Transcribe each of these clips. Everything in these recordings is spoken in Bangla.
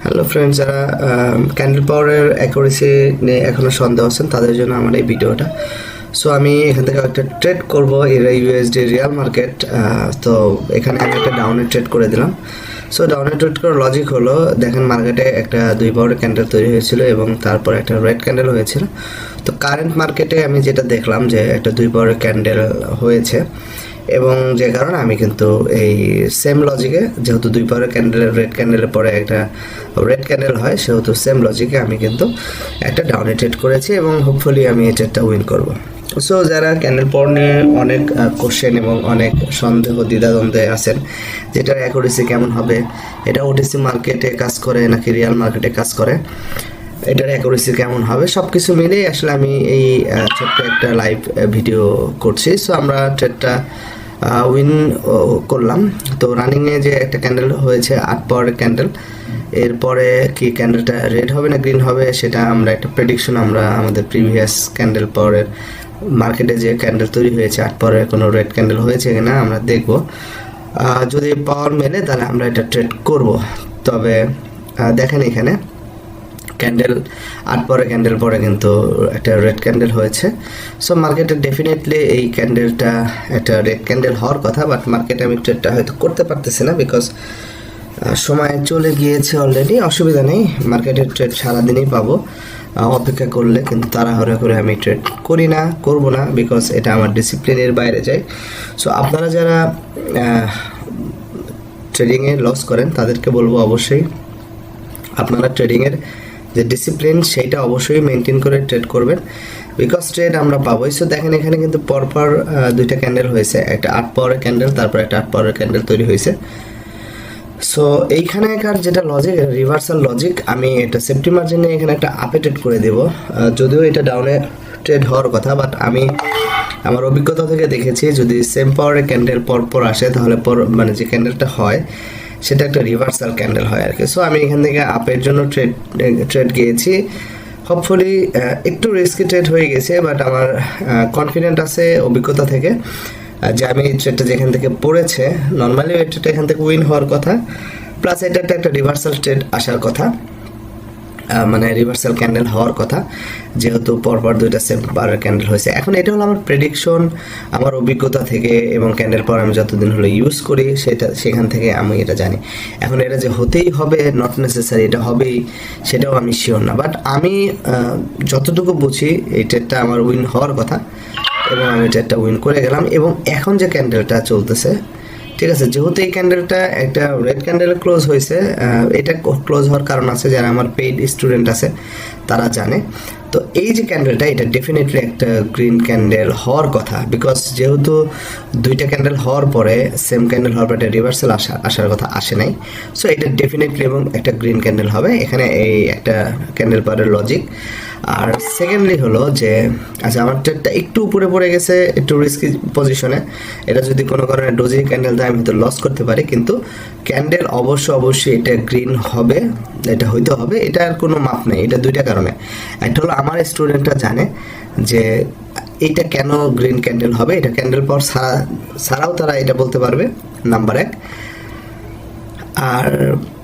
হ্যালো ফ্রেন্ডস, যারা ক্যান্ডেল পাওয়ারের অ্যাকুরেসি নিয়ে এখনও সন্দেহ আছেন তাদের জন্য আমার এই ভিডিওটা। সো আমি এখান থেকে একটা ট্রেড করব, এরা ইউএসডি রিয়াল মার্কেট। তো এখানে আমি একটা ডাউনে ট্রেড করে দিলাম। সো ডাউনে ট্রেড করার লজিক হলো, দেখেন মার্কেটে একটা 2 পাওয়ারের ক্যান্ডেল তৈরি হয়েছিল এবং তারপর একটা রেড ক্যান্ডেল হয়েছিল। তো কারেন্ট মার্কেটে আমি যেটা দেখলাম যে একটা 2 পাওয়ারের ক্যান্ডেল হয়েছে, এবং যে কারণে আমি কিন্তু এই সেম লজিকে, যেহেতু 2 পাওয়ারের ক্যান্ডেলের রেড ক্যান্ডেলের পরে একটা রেড ক্যান্ডেল হয়, সেহেতু সেম লজিকে আমি কিন্তু একটা ডাউনে ট্রেড করেছি এবং হোপফুলি আমি এই ট্রেডটা উইন করব। সো যারা ক্যান্ডেল পাওয়ার নিয়ে অনেক কোশ্চেন এবং অনেক সন্দেহ দ্বিধাদ্বন্দ্বে আছেন, যেটার অ্যাকুরেসি কেমন হবে, এটা ওটিসি মার্কেটে কাজ করে নাকি রিয়াল মার্কেটে কাজ করে, এটার অ্যাকুরেসি কেমন হবে, সব কিছু মিলেই আসলে আমি এই ছোট্ট একটা লাইভ ভিডিও করছি। সো আমরা ট্রেডটা উইন করলাম। তো রানিংয়ে যে একটা ক্যান্ডেল হয়েছে 8 পাওয়ারের ক্যান্ডেল, এরপরে কি ক্যান্ডেলটা রেড হবে না গ্রিন হবে, সেটা আমরা একটা প্রেডিকশন আমরা আমাদের প্রিভিয়াস ক্যান্ডেল পাওয়ারের মার্কেটে যে ক্যান্ডেল তৈরি হয়েছে 8 পাওয়ারের কোনো রেড ক্যান্ডেল হয়েছে কিনা আমরা দেখব। যদি পাওয়ার মেলে তাহলে আমরা এটা ট্রেড করব। তবে দেখেন এখানে ক্যান্ডেল 8 পরে ক্যান্ডেল পরে কিন্তু একটা রেড ক্যান্ডেল হয়েছে। সো মার্কেটে ডেফিনেটলি এই ক্যান্ডেলটা একটা রেড ক্যান্ডেল হওয়ার কথা, বাট মার্কেটে আমি ট্রেডটা হয়তো করতে পারতেছি না, বিকজ সময় চলে গিয়েছে অলরেডি। অসুবিধা নেই, মার্কেটের ট্রেড সারাদিনই পাবো অপেক্ষা করলে, কিন্তু তাড়াহুড়া করে আমি ট্রেড করি না, করব না, বিকজ এটা আমার ডিসিপ্লিনের বাইরে যায়। সো আপনারা যারা ট্রেডিংয়ে লস করেন তাদেরকে বলবো অবশ্যই আপনারা ট্রেডিংয়ের যে ডিসিপ্লিন সেইটা অবশ্যই মেনটেন করে ট্রেড করবেন, বিকজ ট্রেড আমরা পাবোই। সো দেখেন এখানে কিন্তু পরপর 2টা ক্যান্ডেল হয়েছে, একটা 8 পাওয়ারের ক্যান্ডেল, তারপর একটা 8 পাওয়ারের ক্যান্ডেল তৈরি হয়েছে। সো এইখানেকার যেটা লজিক, রিভার্সাল লজিক, আমি এটা সেফটি মার্জিনে এখানে একটা আপে ট্রেড করে দেব। যদিও এটা ডাউনে ট্রেড হওয়ার কথা, বাট আমি আমার অভিজ্ঞতা থেকে দেখেছি যদি সেম পাওয়ারের ক্যান্ডেল পরপর আসে তাহলে মানে যে ক্যান্ডেলটা হয় সেটা একটা রিভার্সাল ক্যান্ডেল হয় আর কি। সো আমি এখান থেকে আপের জন্য ট্রেড গিয়েছি। হোপফুলি একটু রিস্কি ট্রেড হয়ে গেছে, বাট আমার কনফিডেন্ট আছে অভিজ্ঞতা থেকে যে আমি ট্রেডটা যেখান থেকে পড়েছে, নর্মালি এই ট্রেডটা এখান থেকে উইন হওয়ার কথা, প্লাস এটা একটা রিভার্সাল ট্রেড আসার কথা, মানে রিভার্সাল ক্যান্ডেল হওয়ার কথা, যেহেতু পরপর 2টা সেম পাওয়ারের ক্যান্ডেল হয়েছে। এখন এটা হলো আমার প্রেডিকশন, আমার অভিজ্ঞতা থেকে, এবং ক্যান্ডেল পাওয়ার আমি যতদিন হলো ইউজ করি সেখান থেকে আমি এটা জানি। এখন এটা যে হতেই হবে, নট নেসেসারি এটা হবেই, সেটাও আমি শিওর না, বাট আমি যতটুকু বুঝি এই ট্রেডটা আমার উইন হওয়ার কথা, এবং আমি ট্রেডটা উইন করে গেলাম। এবং এখন যে ক্যান্ডেলটা চলতেছে, ঠিক আছে, যেহেতু এই ক্যান্ডেলটা একটা রেড ক্যান্ডেল ক্লোজ হয়েছে, এটা ক্লোজ হওয়ার কারণ আছে, যারা আমার পেইড স্টুডেন্ট আছে তারা জানে। তো এই যে ক্যান্ডেলটা, এটা ডেফিনেটলি একটা গ্রিন ক্যান্ডেল হওয়ার কথা, বিকজ যেহেতু 2টা ক্যান্ডেল হওয়ার পরে সেম ক্যান্ডেল হওয়ার পরে একটা রিভার্সাল আসার কথা আসে নাই। সো এটা ডেফিনেটলি এবং একটা গ্রিন ক্যান্ডেল হবে, এখানে এই একটা ক্যান্ডেল পাওয়ারের লজিক। আর সেকেন্ডলি হলো যে, আচ্ছা আমার ট্রেডটা একটু উপরে পড়ে গেছে, একটু রিস্কি পজিশনে, এটা যদি কোনো কারণে ডোজি ক্যান্ডেল দেয় আমি হয়তো লস করতে পারি, কিন্তু ক্যান্ডেল অবশ্যই এটা গ্রিন হবে, এটা হইতে হবে, এটার কোনো মাপ নেই। এটা 2টা কারণে, একটা হলো আমার স্টুডেন্টরা জানে যে এইটা কেন গ্রিন ক্যান্ডেল হবে, এটা ক্যান্ডেল পাওয়ার ছাড়াও তারা এটা বলতে পারবে, নাম্বার 1। আর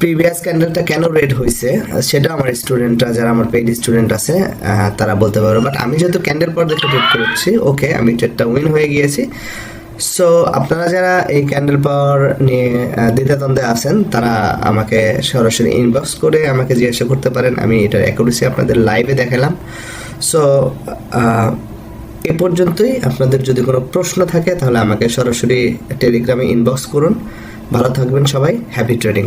প্রিভিয়াস ক্যান্ডেলটা কেন রেড হয়েছে সেটা আমার স্টুডেন্টরা, যারা আমার পেইড স্টুডেন্ট আছে তারা বলতে পারবে, বাট আমি যেহেতু ক্যান্ডেল পাওয়ার দেখে ট্রেড করছি, ওকে আমি ট্রেডটা উইন হয়ে গিয়েছি। সো আপনারা যারা এই ক্যান্ডেল পাওয়ার নিয়ে দ্বিধাদ্বন্দ্বে আছেন তারা আমাকে সরাসরি ইনবক্স করে আমাকে জিজ্ঞাসা করতে পারেন, আমি এটার অ্যাকুরেসি আপনাদের লাইভে দেখালাম। সো এ পর্যন্তই। আপনাদের যদি কোনো প্রশ্ন থাকে তাহলে আমাকে সরাসরি টেলিগ্রামে ইনবক্স করুন। ভালো থাকবেন সবাই, হ্যাপি ট্রেডিং।